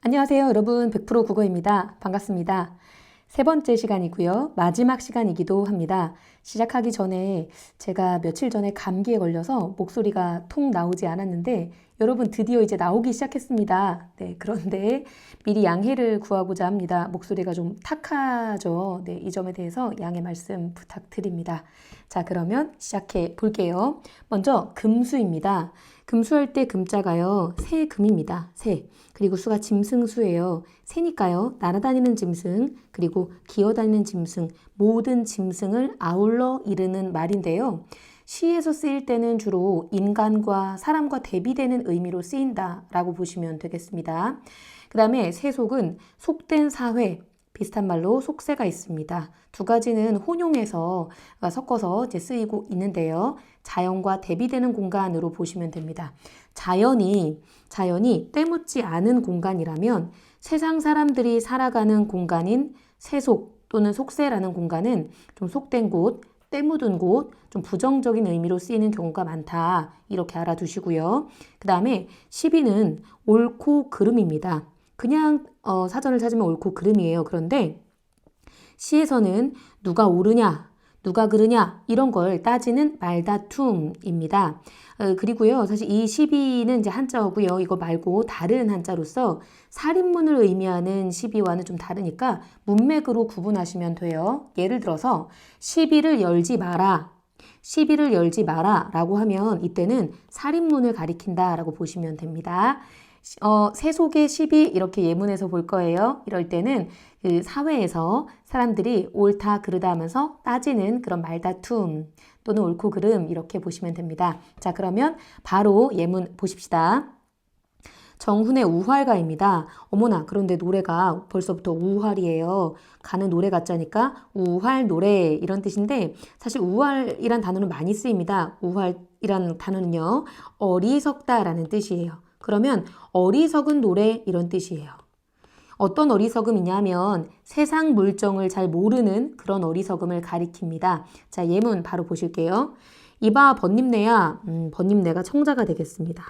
안녕하세요, 여러분. 100% 국어입니다. 반갑습니다. 세 번째 시간이고요. 마지막 시간이기도 합니다. 시작하기 전에 제가 며칠 전에 감기에 걸려서 목소리가 통 나오지 않았는데 여러분 드디어 이제 나오기 시작했습니다. 네, 그런데 미리 양해를 구하고자 합니다. 목소리가 좀 탁하죠. 네, 이 점에 대해서 양해 말씀 부탁드립니다. 자, 그러면 시작해 볼게요. 먼저 금수입니다. 금수할 때 금자가요, 새금입니다. 새. 그리고 수가 짐승수예요. 새니까요, 날아다니는 짐승, 그리고 기어다니는 짐승, 모든 짐승을 아울러 이르는 말인데요. 시에서 쓰일 때는 주로 인간과 사람과 대비되는 의미로 쓰인다라고 보시면 되겠습니다. 그 다음에 세속은 속된 사회, 비슷한 말로 속세가 있습니다. 두 가지는 혼용해서 섞어서 이제 쓰이고 있는데요. 자연과 대비되는 공간으로 보시면 됩니다. 자연이 때묻지 않은 공간이라면 세상 사람들이 살아가는 공간인 세속 또는 속세라는 공간은 좀 속된 곳, 때묻은 곳, 좀 부정적인 의미로 쓰이는 경우가 많다. 이렇게 알아두시고요. 그 다음에 시비는 옳고 그름입니다. 그냥 사전을 찾으면 옳고 그름이에요. 그런데 시에서는 누가 옳으냐, 누가 그르냐 이런 걸 따지는 말다툼입니다. 그리고요, 사실 이 시비는 이제 한자어고요. 이거 말고 다른 한자로서 살인문을 의미하는 시비와는 좀 다르니까 문맥으로 구분하시면 돼요. 예를 들어서 시비를 열지 마라. 시비를 열지 마라 라고 하면 이때는 살인문을 가리킨다 라고 보시면 됩니다. 세속의 시비 이렇게 예문에서 볼 거예요. 이럴 때는 그 사회에서 사람들이 옳다 그르다 하면서 따지는 그런 말다툼 또는 옳고 그름 이렇게 보시면 됩니다. 자, 그러면 바로 예문 보십시다. 정훈의 우활가입니다. 어머나, 그런데 노래가 벌써부터 우활이에요. 가는 노래 같자니까 우활 노래 이런 뜻인데 사실 우활이란 단어는 많이 쓰입니다. 우활이란 단어는요, 어리석다라는 뜻이에요. 그러면 어리석은 노래 이런 뜻이에요. 어떤 어리석음이냐 하면 세상 물정을 잘 모르는 그런 어리석음을 가리킵니다. 자, 예문 바로 보실게요. 이봐 번님네야. 번님네가 청자가 되겠습니다.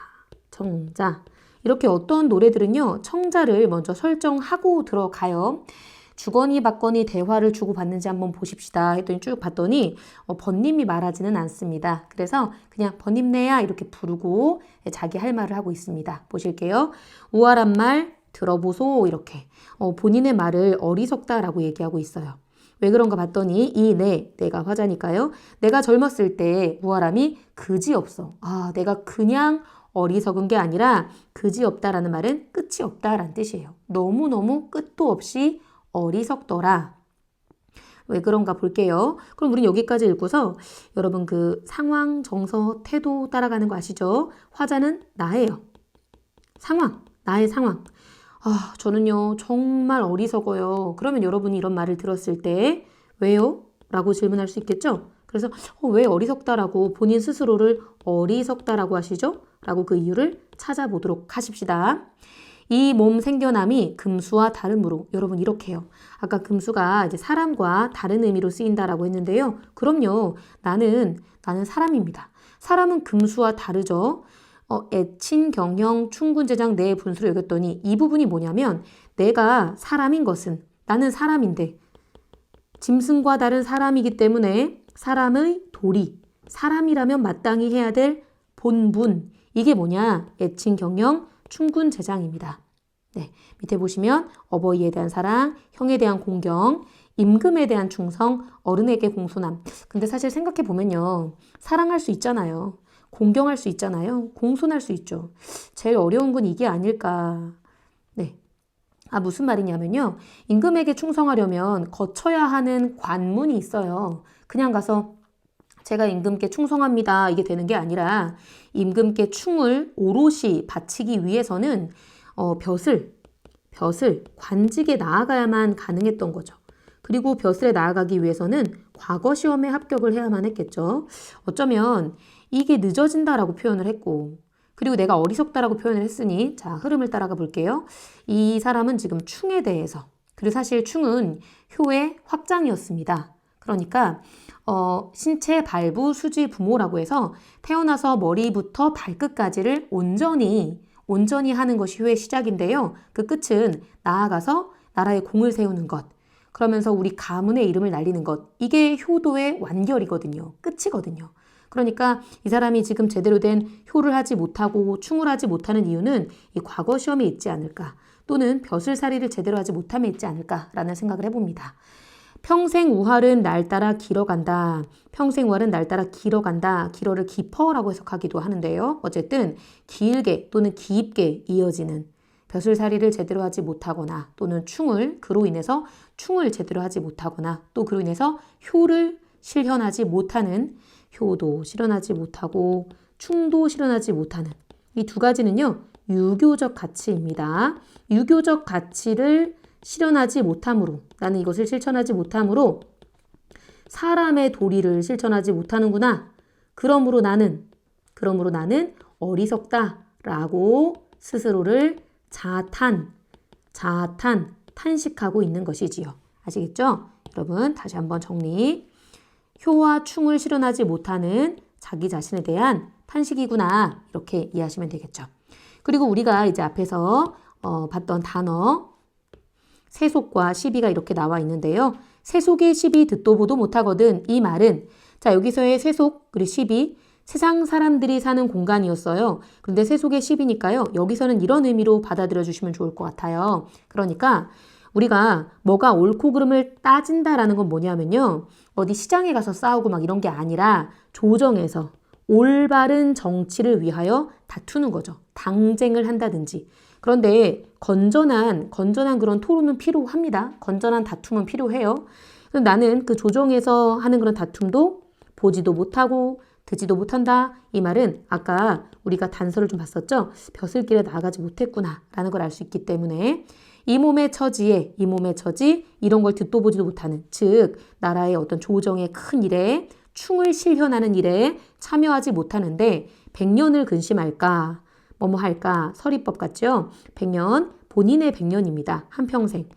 청자. 이렇게 어떤 노래들은요, 청자를 먼저 설정하고 들어가요. 주거니 받거니 대화를 주고받는지 한번 보십시다 했더니 쭉 봤더니 번님이 말하지는 않습니다. 그래서 그냥 번님네야 이렇게 부르고 자기 할 말을 하고 있습니다. 보실게요. 우월한 말 들어보소 이렇게 본인의 말을 어리석다라고 얘기하고 있어요. 왜 그런가 봤더니 내가 화자니까요. 내가 젊었을 때 우월함이 그지없어. 내가 그냥 어리석은 게 아니라 그지없다라는 말은 끝이 없다라는 뜻이에요. 너무너무 끝도 없이 어리석더라. 왜 그런가 볼게요. 그럼 우린 여기까지 읽고서 여러분 그 상황, 정서, 태도 따라가는 거 아시죠? 화자는 나예요. 나의 상황. 저는요 정말 어리석어요. 그러면 여러분이 이런 말을 들었을 때 왜요? 라고 질문할 수 있겠죠? 그래서 왜 어리석다라고 본인 스스로를 어리석다라고 하시죠? 라고 그 이유를 찾아보도록 하십시다. 이 몸 생겨남이 금수와 다름으로 여러분 이렇게 해요. 아까 금수가 이제 사람과 다른 의미로 쓰인다라고 했는데요. 그럼요. 나는 사람입니다. 사람은 금수와 다르죠. 애친, 경형, 충군, 제장, 내 분수로 여겼더니 이 부분이 뭐냐면 내가 사람인 것은 나는 사람인데 짐승과 다른 사람이기 때문에 사람의 도리, 사람이라면 마땅히 해야 될 본분 이게 뭐냐? 애친, 경영, 충군, 제장입니다. 네, 밑에 보시면 어버이에 대한 사랑, 형에 대한 공경, 임금에 대한 충성, 어른에게 공손함. 근데 사실 생각해 보면요. 사랑할 수 있잖아요. 공경할 수 있잖아요. 공손할 수 있죠. 제일 어려운 건 이게 아닐까. 네. 무슨 말이냐면요. 임금에게 충성하려면 거쳐야 하는 관문이 있어요. 그냥 가서 제가 임금께 충성합니다. 이게 되는 게 아니라 임금께 충을 오롯이 바치기 위해서는 벼슬, 관직에 나아가야만 가능했던 거죠. 그리고 벼슬에 나아가기 위해서는 과거 시험에 합격을 해야만 했겠죠. 어쩌면 이게 늦어진다라고 표현을 했고 그리고 내가 어리석다라고 표현을 했으니 자, 흐름을 따라가 볼게요. 이 사람은 지금 충에 대해서 그리고 사실 충은 효의 확장이었습니다. 그러니까 신체 발부 수지 부모라고 해서 태어나서 머리부터 발끝까지를 온전히 온전히 하는 것이 효의 시작인데요. 그 끝은 나아가서 나라에 공을 세우는 것. 그러면서 우리 가문의 이름을 날리는 것. 이게 효도의 완결이거든요. 끝이거든요. 그러니까 이 사람이 지금 제대로 된 효를 하지 못하고 충을 하지 못하는 이유는 이 과거 시험에 있지 않을까. 또는 벼슬살이를 제대로 하지 못함에 있지 않을까라는 생각을 해봅니다. 평생 우활은 날 따라 길어간다. 평생 우활은 날 따라 길어간다. 길어를 깊어라고 해석하기도 하는데요. 어쨌든 길게 또는 깊게 이어지는 벼슬살이를 제대로 하지 못하거나 또는 그로 인해서 충을 제대로 하지 못하거나 또 그로 인해서 효를 실현하지 못하는 효도 실현하지 못하고 충도 실현하지 못하는 이 두 가지는요. 유교적 가치입니다. 유교적 가치를 실현하지 못함으로 나는 이것을 실천하지 못함으로 사람의 도리를 실천하지 못하는구나. 그러므로 나는 어리석다라고 스스로를 탄식하고 있는 것이지요. 아시겠죠? 여러분 다시 한번 정리. 효와 충을 실현하지 못하는 자기 자신에 대한 탄식이구나. 이렇게 이해하시면 되겠죠. 그리고 우리가 이제 앞에서 봤던 단어 세속과 시비가 이렇게 나와 있는데요. 세속의 시비 듣도 보도 못하거든. 이 말은 자 여기서의 세속 그리고 시비 세상 사람들이 사는 공간이었어요. 그런데 세속의 시비니까요. 여기서는 이런 의미로 받아들여 주시면 좋을 것 같아요. 그러니까 우리가 뭐가 옳고 그름을 따진다라는 건 뭐냐면요. 어디 시장에 가서 싸우고 막 이런 게 아니라 조정에서 올바른 정치를 위하여 다투는 거죠. 당쟁을 한다든지. 그런데 건전한 그런 토론은 필요합니다. 건전한 다툼은 필요해요. 나는 그 조정에서 하는 그런 다툼도 보지도 못하고 듣지도 못한다. 이 말은 아까 우리가 단서를 좀 봤었죠. 벼슬길에 나아가지 못했구나 라는 걸 알 수 있기 때문에 이 몸의 처지 이런 걸 듣도 보지도 못하는 즉 나라의 어떤 조정의 큰 일에 충을 실현하는 일에 참여하지 못하는데 100년을 근심할까 뭐뭐 할까 서리법 같죠. 100년 본인의 100년입니다. 한평생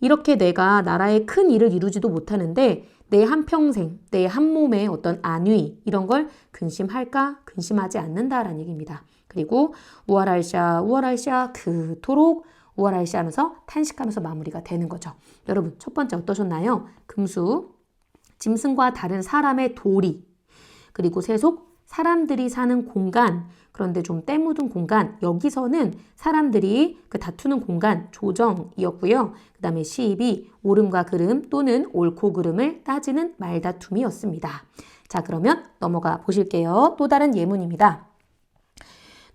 이렇게 내가 나라의 큰 일을 이루지도 못하는데 내 한평생 내 한몸의 어떤 안위 이런 걸 근심할까 근심하지 않는다라는 얘기입니다. 그리고 우월할샤 그토록 우월할샤 하면서 탄식하면서 마무리가 되는 거죠. 여러분 첫 번째 어떠셨나요? 금수 짐승과 다른 사람의 도리 그리고 세속 사람들이 사는 공간 그런데 좀 때 묻은 공간 여기서는 사람들이 그 다투는 공간 조정이었고요. 그 다음에 시비 옳음과 그름 또는 옳고 그름을 따지는 말다툼이었습니다. 자 그러면 넘어가 보실게요. 또 다른 예문입니다.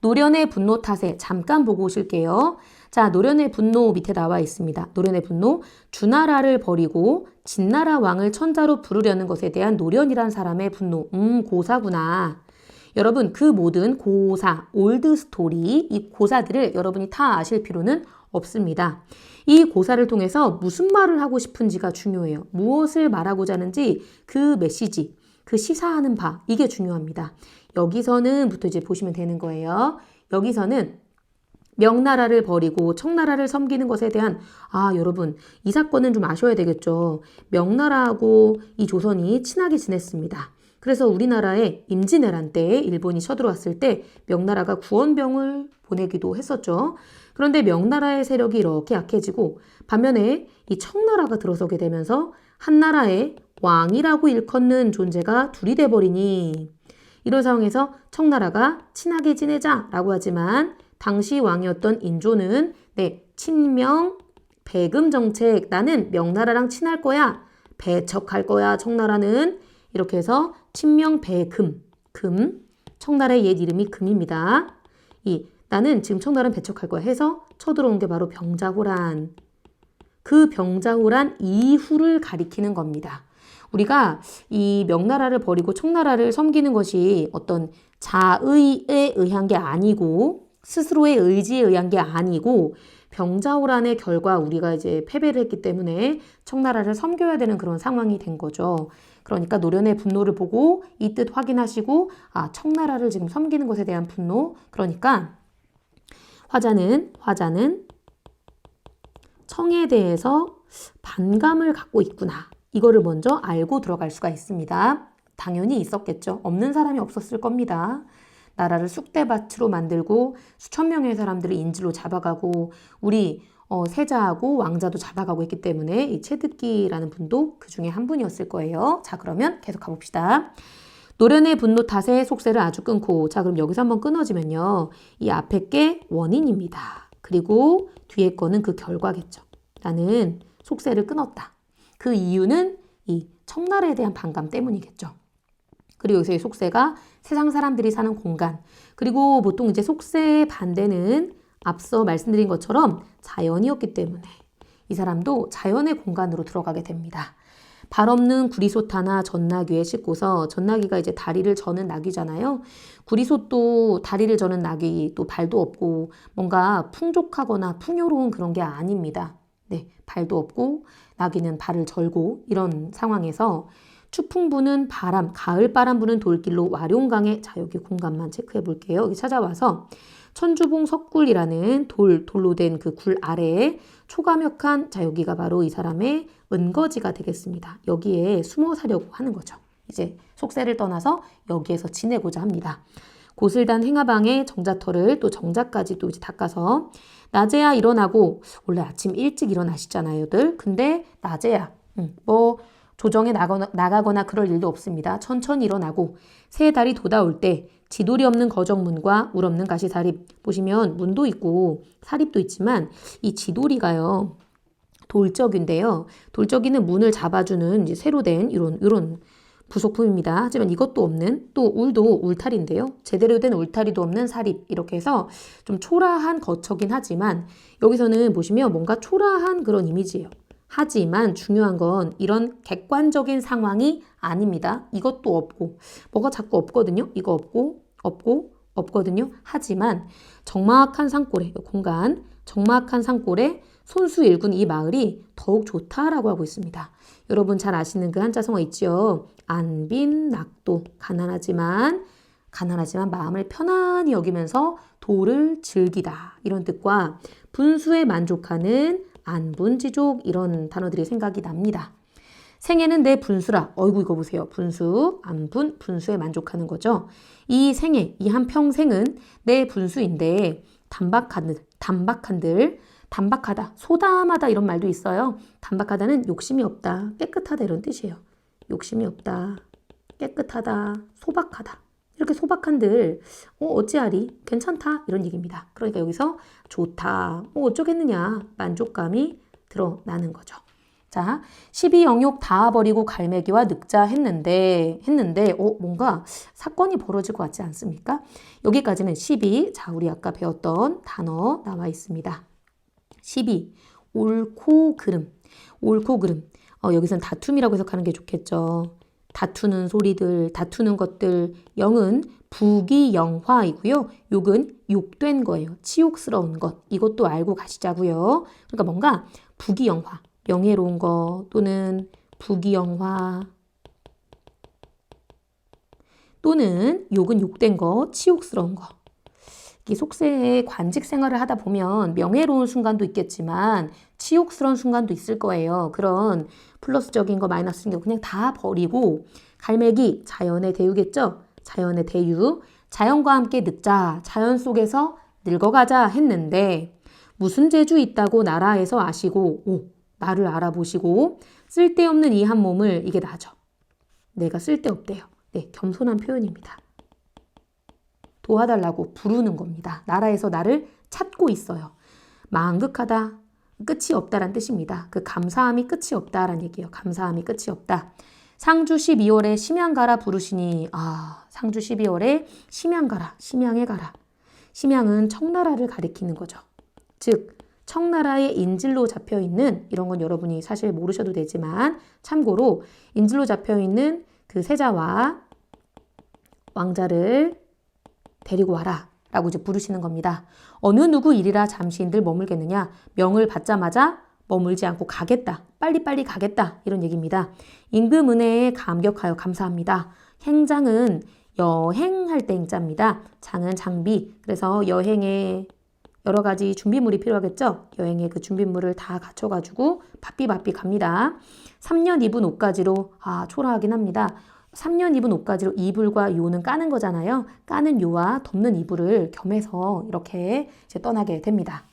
노련의 분노 탓에 잠깐 보고 오실게요. 자, 노련의 분노 밑에 나와 있습니다. 노련의 분노, 주나라를 버리고 진나라 왕을 천자로 부르려는 것에 대한 노련이란 사람의 분노. 고사구나. 여러분, 그 모든 고사, 올드 스토리, 이 고사들을 여러분이 다 아실 필요는 없습니다. 이 고사를 통해서 무슨 말을 하고 싶은지가 중요해요. 무엇을 말하고자 하는지 그 메시지, 그 시사하는 바, 이게 중요합니다. 여기서는부터 이제 보시면 되는 거예요. 여기서는 명나라를 버리고 청나라를 섬기는 것에 대한 여러분 이 사건은 좀 아셔야 되겠죠. 명나라하고 이 조선이 친하게 지냈습니다. 그래서 우리나라에 임진왜란 때 일본이 쳐들어왔을 때 명나라가 구원병을 보내기도 했었죠. 그런데 명나라의 세력이 이렇게 약해지고 반면에 이 청나라가 들어서게 되면서 한나라의 왕이라고 일컫는 존재가 둘이 돼버리니 이런 상황에서 청나라가 친하게 지내자라고 하지만 당시 왕이었던 인조는 친명 배금 정책 나는 명나라랑 친할 거야 배척할 거야 청나라는 이렇게 해서 친명 배금 청나라의 옛 이름이 금입니다. 나는 지금 청나라는 배척할 거야 해서 쳐들어온 게 바로 병자호란 그 병자호란 이후를 가리키는 겁니다. 우리가 이 명나라를 버리고 청나라를 섬기는 것이 어떤 자의에 의한 게 아니고 스스로의 의지에 의한 게 아니고 병자호란의 결과 우리가 이제 패배를 했기 때문에 청나라를 섬겨야 되는 그런 상황이 된 거죠. 그러니까 노련의 분노를 보고 이 뜻 확인하시고 청나라를 지금 섬기는 것에 대한 분노 그러니까 화자는 청에 대해서 반감을 갖고 있구나. 이거를 먼저 알고 들어갈 수가 있습니다. 당연히 있었겠죠. 없는 사람이 없었을 겁니다. 나라를 쑥대밭으로 만들고 수천 명의 사람들을 인질로 잡아가고 우리 세자하고 왕자도 잡아가고 했기 때문에 이 채득기라는 분도 그 중에 한 분이었을 거예요. 자, 그러면 계속 가봅시다. 노련의 분노 탓에 속세를 아주 끊고, 자, 그럼 여기서 한번 끊어지면요. 이 앞에 게 원인입니다. 그리고 뒤에 거는 그 결과겠죠. 나는 속세를 끊었다. 그 이유는 이 청나라에 대한 반감 때문이겠죠. 그리고 여기서의 속세가 세상 사람들이 사는 공간. 그리고 보통 이제 속세의 반대는 앞서 말씀드린 것처럼 자연이었기 때문에 이 사람도 자연의 공간으로 들어가게 됩니다. 발 없는 구리솥 하나 전나귀에 싣고서, 전나귀가 이제 다리를 저는 나귀잖아요. 구리솥도 다리를 저는 나귀, 또 발도 없고 뭔가 풍족하거나 풍요로운 그런 게 아닙니다. 네, 발도 없고 나귀는 발을 절고 이런 상황에서 추풍 부는 바람, 가을 바람 부는 돌길로 와룡강에, 자, 여기 공간만 체크해 볼게요. 여기 찾아와서 천주봉 석굴이라는 돌로 된 그 굴 아래에 초가멱한, 자, 여기가 바로 이 사람의 은거지가 되겠습니다. 여기에 숨어 사려고 하는 거죠. 이제 속세를 떠나서 여기에서 지내고자 합니다. 고슬단 행하방에 정자터를 또 정자까지 또 이제 닦아서, 낮에야 일어나고, 원래 아침 일찍 일어나시잖아요들. 근데 낮에야 뭐 조정에 나가거나 그럴 일도 없습니다. 천천히 일어나고 새 달이 돋아올 때 지돌이 없는 거정문과 울 없는 가시사립, 보시면 문도 있고 사립도 있지만 이 지돌이가요 돌적인데요. 돌적이는 문을 잡아주는 이제 새로 된 이런 부속품입니다. 하지만 이것도 없는, 또 울도 울타리인데요. 제대로 된 울타리도 없는 사립, 이렇게 해서 좀 초라한 거처긴 하지만 여기서는 보시면 뭔가 초라한 그런 이미지예요. 하지만 중요한 건 이런 객관적인 상황이 아닙니다. 이것도 없고, 뭐가 자꾸 없거든요. 이거 없고 없거든요. 하지만 적막한 산골에, 공간, 적막한 산골에 손수 일군 이 마을이 더욱 좋다라고 하고 있습니다. 여러분 잘 아시는 그 한자성어 있죠. 안빈낙도, 가난하지만 마음을 편안히 여기면서 도를 즐기다, 이런 뜻과 분수에 만족하는 안분지족, 이런 단어들이 생각이 납니다. 생애는 내 분수라. 어이구, 이거 보세요. 분수, 안분, 분수에 만족하는 거죠. 이 생애, 이 한 평생은 내 분수인데 담박하다, 소담하다, 이런 말도 있어요. 담박하다는 욕심이 없다, 깨끗하다, 이런 뜻이에요. 욕심이 없다, 깨끗하다, 소박하다. 이렇게 소박한들 어찌하리, 괜찮다, 이런 얘기입니다. 그러니까 여기서 좋다, 어쩌겠느냐, 만족감이 드러나는 거죠. 자, 12영욕 다 버리고 갈매기와 늑자 했는데 뭔가 사건이 벌어질 것 같지 않습니까? 여기까지는 12. 자, 우리 아까 배웠던 단어 나와 있습니다. 12. 옳고 그름. 여기서는 다툼이라고 해석하는 게 좋겠죠. 다투는 소리들, 다투는 것들. 영은 부기영화이고요. 욕은 욕된 거예요. 치욕스러운 것. 이것도 알고 가시자고요. 그러니까 뭔가 부기영화, 명예로운 거, 또는 부기영화, 또는 욕은 욕된 거, 치욕스러운 거. 이 속세의 관직 생활을 하다 보면 명예로운 순간도 있겠지만 치욕스러운 순간도 있을 거예요. 그런 플러스적인 거, 마이너스적인 거 그냥 다 버리고, 갈매기, 자연의 대유겠죠? 자연의 대유. 자연과 함께 늙자, 자연 속에서 늙어가자 했는데 무슨 재주 있다고 나라에서 아시고, 나를 알아보시고 쓸데없는 이 한 몸을, 이게 나죠. 내가 쓸데없대요. 네, 겸손한 표현입니다. 도와달라고 부르는 겁니다. 나라에서 나를 찾고 있어요. 망극하다, 끝이 없다란 뜻입니다. 그 감사함이 끝이 없다란 얘기예요. 감사함이 끝이 없다. 상주 12월에 심양가라 부르시니, 상주 12월에 심양가라, 심양에 가라. 심양은 청나라를 가리키는 거죠. 즉 청나라의 인질로 잡혀있는, 이런 건 여러분이 사실 모르셔도 되지만 참고로 인질로 잡혀있는 그 세자와 왕자를 데리고 와라 라고 이제 부르시는 겁니다. 어느 누구 일이라 잠시인들 머물겠느냐, 명을 받자마자 머물지 않고 가겠다, 빨리빨리 가겠다, 이런 얘기입니다. 임금 은혜에 감격하여 감사합니다. 행장은 여행할 때 행자입니다. 장은 장비, 그래서 여행에 여러 가지 준비물이 필요하겠죠. 여행에 그 준비물을 다 갖춰가지고 바삐 갑니다. 3년 입은 옷가지로, 초라하긴 합니다. 3년 입은 옷가지로 이불과 요는 까는 거잖아요. 까는 요와 덮는 이불을 겸해서 이렇게 이제 떠나게 됩니다.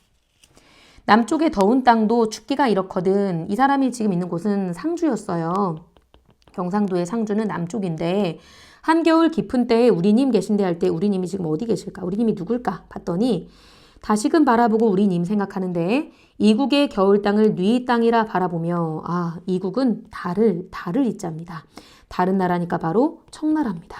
남쪽의 더운 땅도 춥기가 이렇거든. 이 사람이 지금 있는 곳은 상주였어요. 경상도의 상주는 남쪽인데 한겨울 깊은 때에 우리님 계신데 할 때 우리님이 지금 어디 계실까? 우리님이 누굴까? 봤더니 다시금 바라보고 우리님 생각하는데 이국의 겨울 땅을 뉘 땅이라 바라보며 이국은 달을 잊자입니다. 다른 나라니까 바로 청나라입니다.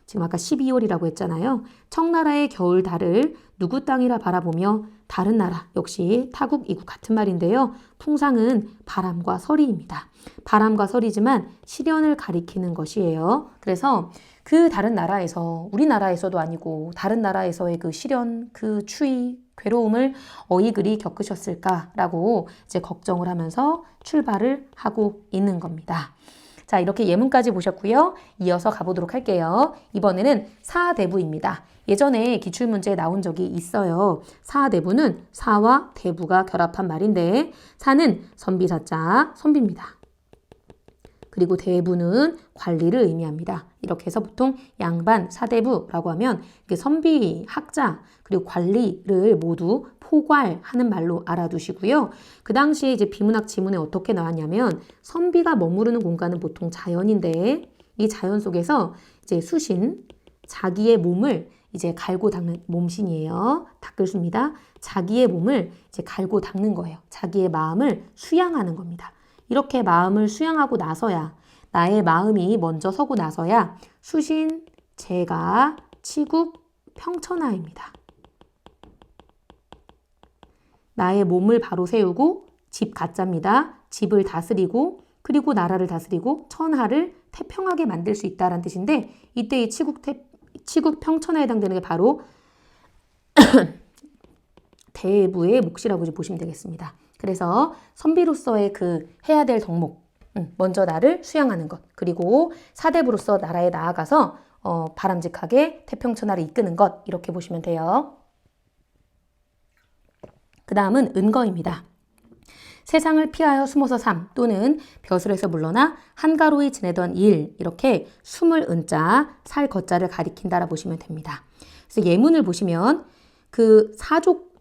지금 아까 12월이라고 했잖아요. 청나라의 겨울 달을 누구 땅이라 바라보며 다른 나라 역시 타국 이국 같은 말인데요. 풍상은 바람과 서리입니다. 바람과 서리지만 시련을 가리키는 것이에요. 그래서 그 다른 나라에서 우리나라에서도 아니고 다른 나라에서의 그 시련, 그 추위, 괴로움을 어이그리 겪으셨을까라고 이제 걱정을 하면서 출발을 하고 있는 겁니다. 자, 이렇게 예문까지 보셨고요. 이어서 가보도록 할게요. 이번에는 사대부입니다. 예전에 기출문제에 나온 적이 있어요. 사대부는 사와 대부가 결합한 말인데 사는 선비사자, 선비입니다. 그리고 대부는 관리를 의미합니다. 이렇게 해서 보통 양반, 사대부라고 하면 선비, 학자, 그리고 관리를 모두 포괄하는 말로 알아두시고요. 그 당시에 이제 비문학 지문에 어떻게 나왔냐면 선비가 머무르는 공간은 보통 자연인데 이 자연 속에서 이제 수신, 자기의 몸을 이제 갈고 닦는 몸신이에요. 닦을수입니다. 자기의 몸을 이제 갈고 닦는 거예요. 자기의 마음을 수양하는 겁니다. 이렇게 마음을 수양하고 나서야 나의 마음이 먼저 서고 나서야 수신, 재가, 치국, 평천하입니다. 나의 몸을 바로 세우고 집 가짜입니다. 집을 다스리고 그리고 나라를 다스리고 천하를 태평하게 만들 수 있다는 뜻인데 이때 이 치국 평천하에 해당되는 게 바로 대부의 몫이라고 보시면 되겠습니다. 그래서 선비로서의 그 해야 될 덕목, 먼저 나를 수양하는 것, 그리고 사대부로서 나라에 나아가서 바람직하게 태평천하를 이끄는 것, 이렇게 보시면 돼요. 그 다음은 은거입니다. 세상을 피하여 숨어서 삶 또는 벼슬에서 물러나 한가로이 지내던 일, 이렇게 숨을 은자, 살 거자를 가리킨다라 보시면 됩니다. 그래서 예문을 보시면 그 사족,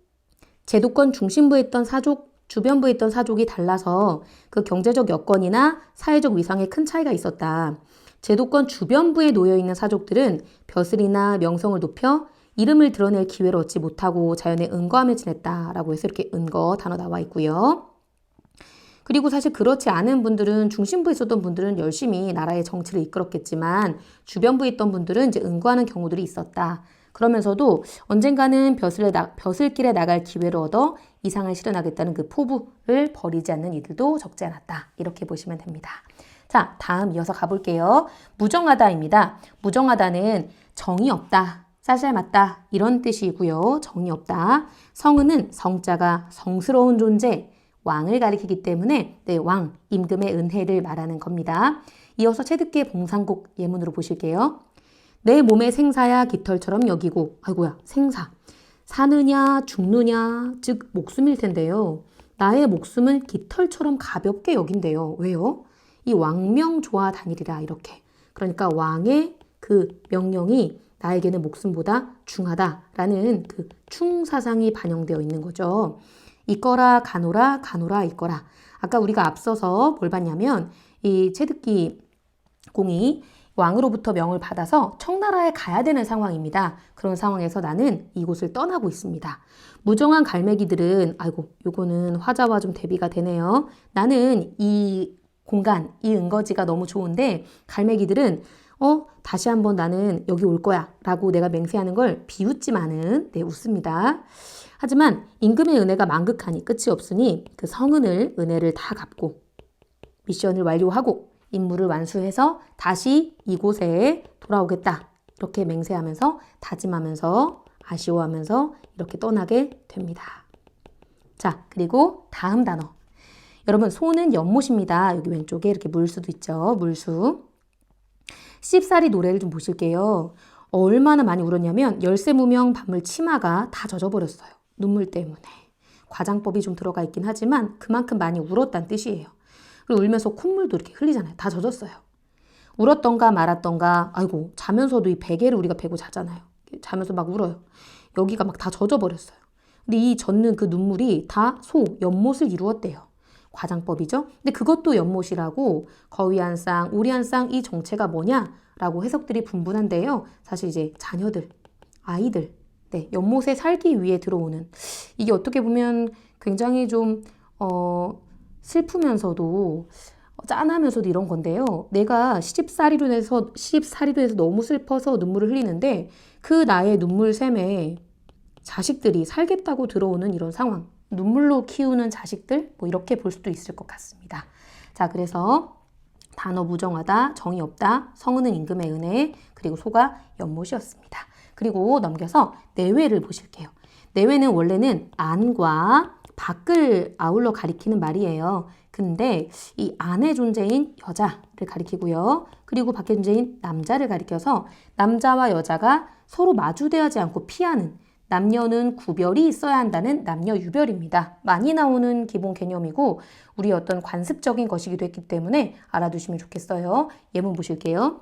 제도권 중심부에 있던 사족, 주변부에 있던 사족이 달라서 그 경제적 여건이나 사회적 위상에 큰 차이가 있었다. 제도권 주변부에 놓여있는 사족들은 벼슬이나 명성을 높여 이름을 드러낼 기회를 얻지 못하고 자연에 은거하며 지냈다라고 해서 이렇게 은거 단어 나와 있고요. 그리고 사실 그렇지 않은 분들은 중심부에 있었던 분들은 열심히 나라의 정치를 이끌었겠지만 주변부에 있던 분들은 이제 은거하는 경우들이 있었다. 그러면서도 언젠가는 벼슬길에 나갈 기회를 얻어 이상을 실현하겠다는 그 포부를 버리지 않는 이들도 적지 않았다. 이렇게 보시면 됩니다. 자, 다음 이어서 가볼게요. 무정하다입니다. 무정하다는 정이 없다, 쌀쌀맞다 이런 뜻이고요. 정이 없다. 성은은 성자가 성스러운 존재, 왕을 가리키기 때문에 왕, 임금의 은혜를 말하는 겁니다. 이어서 채득기의 봉상곡 예문으로 보실게요. 내 몸의 생사야 깃털처럼 여기고, 아이고야, 생사. 사느냐 죽느냐 즉 목숨일 텐데요. 나의 목숨은 깃털처럼 가볍게 여긴대요. 왜요? 이 왕명조와 다니리라 이렇게. 그러니까 왕의 그 명령이 나에게는 목숨보다 중하다라는 그 충사상이 반영되어 있는 거죠. 있거라 가노라 가노라 있거라. 아까 우리가 앞서서 뭘 봤냐면 이 채득기 공이 왕으로부터 명을 받아서 청나라에 가야 되는 상황입니다. 그런 상황에서 나는 이곳을 떠나고 있습니다. 무정한 갈매기들은 아이고 요거는 화자와 좀 대비가 되네요. 나는 이 공간, 이 은거지가 너무 좋은데 갈매기들은 다시 한번 나는 여기 올 거야 라고 내가 맹세하는 걸 비웃지만은 웃습니다. 하지만 임금의 은혜가 만극하니 끝이 없으니 그 성은을 은혜를 다 갚고 미션을 완료하고 임무를 완수해서 다시 이곳에 돌아오겠다. 이렇게 맹세하면서 다짐하면서 아쉬워하면서 이렇게 떠나게 됩니다. 자, 그리고 다음 단어. 여러분, 소는 연못입니다. 여기 왼쪽에 이렇게 물수도 있죠. 물수. 씹사리 노래를 좀 보실게요. 얼마나 많이 울었냐면 열쇠무명 밤물 치마가 다 젖어버렸어요. 눈물 때문에. 과장법이 좀 들어가 있긴 하지만 그만큼 많이 울었다는 뜻이에요. 그리고 울면서 콧물도 이렇게 흘리잖아요. 다 젖었어요. 울었던가 말았던가. 아이고, 자면서도 이 베개를 우리가 베고 자잖아요. 자면서 막 울어요. 여기가 막 다 젖어버렸어요. 근데 이 젖는 그 눈물이 다 연못을 이루었대요. 과장법이죠. 근데 그것도 연못이라고 거위 한 쌍, 오리 한 쌍 이 정체가 뭐냐라고 해석들이 분분한데요. 사실 이제 자녀들, 아이들, 네, 연못에 살기 위해 들어오는 이게 어떻게 보면 굉장히 좀 슬프면서도 짠하면서도 이런 건데요. 내가 시집살이로 해서 너무 슬퍼서 눈물을 흘리는데 그 나의 눈물샘에 자식들이 살겠다고 들어오는 이런 상황. 눈물로 키우는 자식들? 뭐 이렇게 볼 수도 있을 것 같습니다. 자, 그래서 단어 무정하다, 정이 없다, 성은은 임금의 은혜, 그리고 소가 연못이었습니다. 그리고 넘겨서 내외를 보실게요. 내외는 원래는 안과 밖을 아울러 가리키는 말이에요. 근데 이 안의 존재인 여자를 가리키고요. 그리고 밖의 존재인 남자를 가리켜서 남자와 여자가 서로 마주대하지 않고 피하는, 남녀는 구별이 있어야 한다는 남녀 유별입니다. 많이 나오는 기본 개념이고 우리 어떤 관습적인 것이기도 했기 때문에 알아두시면 좋겠어요. 예문 보실게요.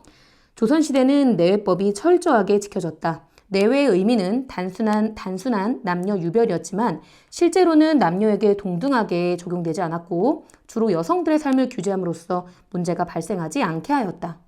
조선시대는 내외법이 철저하게 지켜졌다. 내외의 의미는 단순한 남녀 유별이었지만 실제로는 남녀에게 동등하게 적용되지 않았고 주로 여성들의 삶을 규제함으로써 문제가 발생하지 않게 하였다.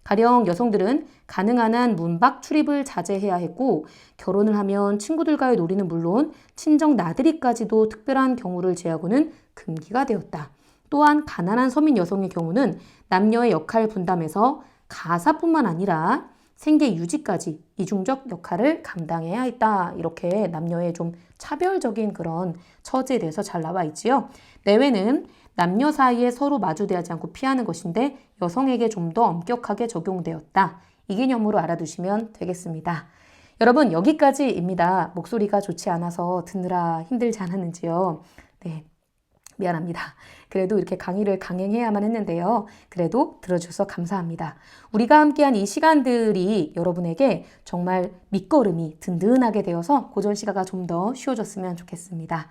가령 여성들은 가능한 한 문밖 출입을 자제해야 했고 결혼을 하면 친구들과의 놀이는 물론 친정 나들이까지도 특별한 경우를 제하고는 금기가 되었다. 또한 가난한 서민 여성의 경우는 남녀의 역할 분담에서 가사뿐만 아니라 생계 유지까지 이중적 역할을 감당해야 했다. 이렇게 남녀의 좀 차별적인 그런 처지에 대해서 잘 나와 있지요. 내외는 남녀 사이에 서로 마주대하지 않고 피하는 것인데 여성에게 좀 더 엄격하게 적용되었다. 이 개념으로 알아두시면 되겠습니다. 여러분 여기까지입니다. 목소리가 좋지 않아서 듣느라 힘들지 않았는지요? 네, 미안합니다. 그래도 이렇게 강의를 강행해야만 했는데요. 그래도 들어주셔서 감사합니다. 우리가 함께한 이 시간들이 여러분에게 정말 밑거름이 든든하게 되어서 고전 시가가 좀 더 쉬워졌으면 좋겠습니다.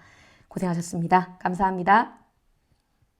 고생하셨습니다. 감사합니다.